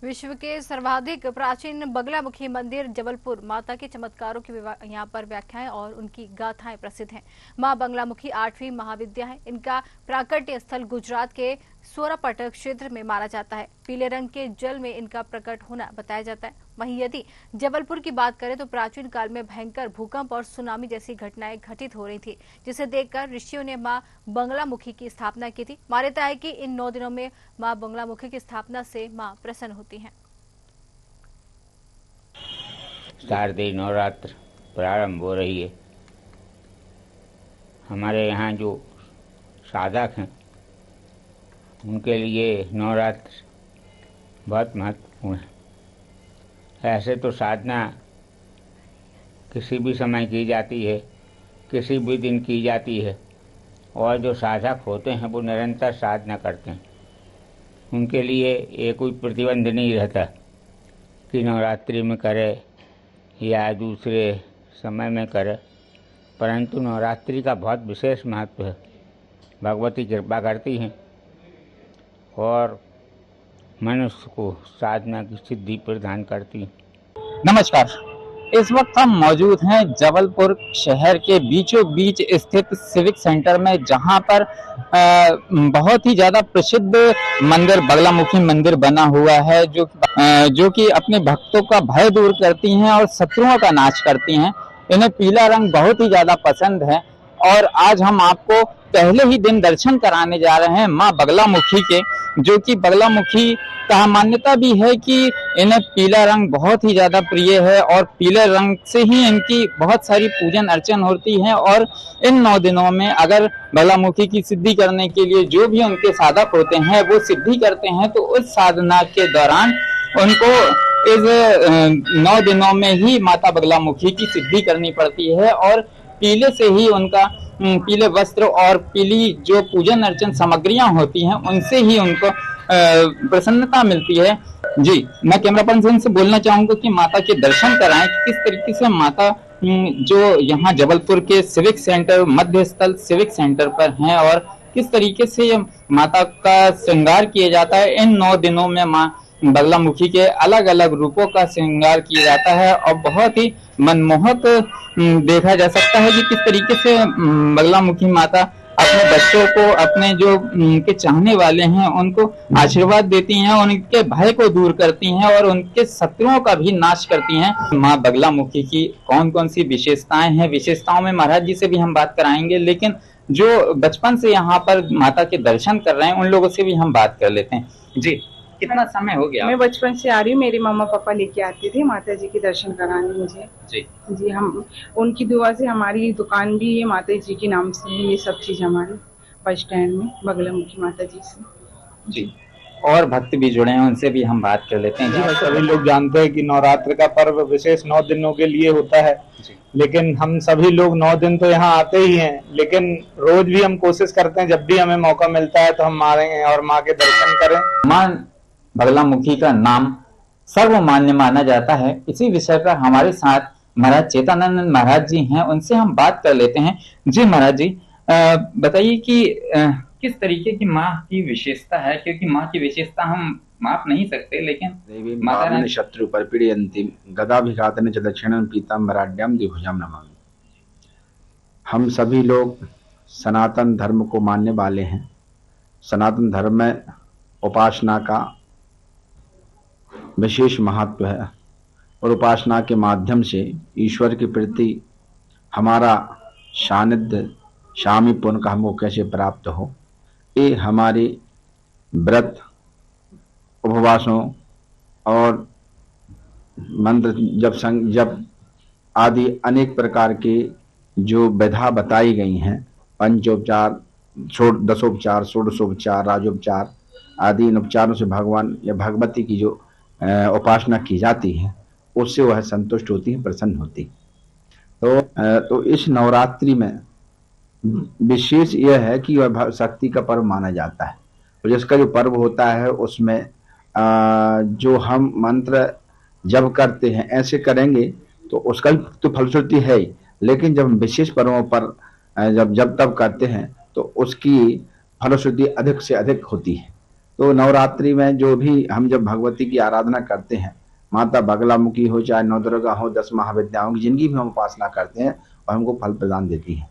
विश्व के सर्वाधिक प्राचीन बगलामुखी मंदिर जबलपुर माता के चमत्कारों की यहाँ पर व्याख्याएं और उनकी गाथाएं प्रसिद्ध हैं। मां बगलामुखी 8वीं महाविद्या है। इनका प्राकट्य स्थल गुजरात के सोरापट क्षेत्र में माना जाता है। पीले रंग के जल में इनका प्रकट होना बताया जाता है। वहीं यदि जबलपुर की बात करें तो प्राचीन काल में भयंकर भूकंप और सुनामी जैसी घटनाएं घटित हो रही थी, जिसे देखकर ऋषियों ने मां बगलामुखी की स्थापना की थी। मान्यता है कि इन 9 दिनों में मां बगलामुखी की स्थापना से मां प्रसन्न होती हैं। शारदीय नवरात्र प्रारंभ हो रही है। हमारे यहाँ जो साधक हैं उनके लिए नवरात्र बहुत महत्वपूर्ण है। ऐसे तो साधना किसी भी समय की जाती है, किसी भी दिन की जाती है, और जो साधक होते हैं वो निरंतर साधना करते हैं। उनके लिए ये कोई प्रतिबंध नहीं रहता कि नवरात्रि में करे या दूसरे समय में करे, परंतु नवरात्रि का बहुत विशेष महत्व है। भगवती कृपा करती हैं और मनुष्य को साधना की सिद्धि प्रदान करती हैं। नमस्कार, इस वक्त हम मौजूद हैं जबलपुर शहर के बीचों बीच स्थित सिविक सेंटर में, जहां पर बहुत ही ज्यादा प्रसिद्ध मंदिर बगलामुखी मंदिर बना हुआ है, जो कि अपने भक्तों का भय दूर करती हैं और शत्रुओं का नाश करती हैं। इन्हें पीला रंग बहुत ही ज्यादा पसंद है और आज हम आपको पहले ही दिन दर्शन कराने जा रहे हैं मां बगलामुखी के, जो कि बगलामुखी का मान्यता भी है कि इन्हें पीला रंग बहुत ही ज्यादा प्रिय है और पीले रंग से ही इनकी बहुत सारी पूजन अर्चन होती है। और इन 9 दिनों में अगर बगलामुखी की सिद्धि करने के लिए जो भी उनके साधक होते हैं वो सिद्धि करते हैं, तो उस साधना के दौरान उनको इस 9 दिनों में ही माता बगलामुखी की सिद्धि करनी पड़ती है और पीले से ही उनका पीले वस्त्र और पीली जो पूजन अर्चन सामग्रियां होती हैं उनसे ही उनको प्रसन्नता मिलती है। जी, मैं कैमरा पर्सन से बोलना चाहूंगा कि माता के दर्शन कराएं, किस तरीके से माता जो यहाँ जबलपुर के सिविक सेंटर मध्य स्थल सिविक सेंटर पर हैं और किस तरीके से माता का श्रृंगार किया जाता है। इन 9 दिनों में माँ बगलामुखी के अलग अलग रूपों का श्रृंगार किया जाता है और बहुत ही मनमोहक देखा जा सकता है कि किस तरीके से बगलामुखी माता अपने बच्चों को, अपने जो उनके चाहने वाले हैं उनको आशीर्वाद देती हैं, उनके भय को दूर करती हैं और उनके शत्रुओं का भी नाश करती हैं। माँ बगलामुखी की कौन कौन सी विशेषताएं हैं, विशेषताओं में महाराज जी से भी हम बात कराएंगे, लेकिन जो बचपन से यहाँ पर माता के दर्शन कर रहे हैं उन लोगों से भी हम बात कर लेते हैं। जी, कितना समय हो गया? मैं बचपन से आ रही हूँ, मेरे मामा पापा लेके आते थे माता जी के दर्शन कराने मुझे। जी, हम उनकी दुआ से हमारी दुकान भी है माता जी के नाम से, ये सब चीज हमारे बस स्टैंड में बगलामुखी माता जी से। जी, और भक्त भी जुड़े हैं, उनसे भी हम बात कर लेते हैं। जी, सभी लोग जानते हैं कि नवरात्र का पर्व विशेष 9 दिनों के लिए होता है, लेकिन हम सभी लोग 9 दिन तो यहाँ आते ही हैं, लेकिन रोज भी हम कोशिश करते हैं जब भी हमें मौका मिलता है तो हम आए और माँ के दर्शन करें। मां बगलामुखी का नाम सर्वमान्य माना जाता है। इसी विषय पर हमारे साथ महाराज चेतानंद महाराज जी हैं, उनसे हम बात कर लेते हैं। जी महाराज जी, बताइए कि किस तरीके की माँ की विशेषता है, क्योंकि माँ की विशेषता हम माप नहीं सकते, लेकिन देवी माता शत्रु पर पीड़यन्ति गदाभिघातन च दक्षिणं पीताम्बराढ्यं द्विभुजां नमामि। हम सभी लोग सनातन धर्म को मानने वाले हैं। सनातन धर्म में उपासना का विशेष महत्व है और उपासना के माध्यम से ईश्वर के प्रति हमारा सानिध्य शामीपन का हमको कैसे प्राप्त हो, ये हमारे व्रत, उपवासों और मंत्र जप आदि अनेक प्रकार के जो विधा बताई गई हैं, पंचोपचार, दशोपचार, षोडशोपचार, राजोपचार आदि इन उपचारों से भगवान या भगवती की जो उपासना की जाती है उससे वह संतुष्ट होती है, प्रसन्न होती। तो इस नवरात्रि में विशेष यह है कि वह शक्ति का पर्व माना जाता है और जिसका जो पर्व होता है उसमें जो हम मंत्र जब करते हैं ऐसे करेंगे तो उसका तो फलश्रुति है ही, लेकिन जब विशेष पर्वों पर जब तब करते हैं तो उसकी फलश्रुति अधिक से अधिक होती है। तो नवरात्रि में जो भी हम जब भगवती की आराधना करते हैं, माता बगलामुखी हो चाहे नवदुर्गा हो, 10 महाविद्याओं की जिनकी भी हम उपासना करते हैं और हमको फल प्रदान देती हैं।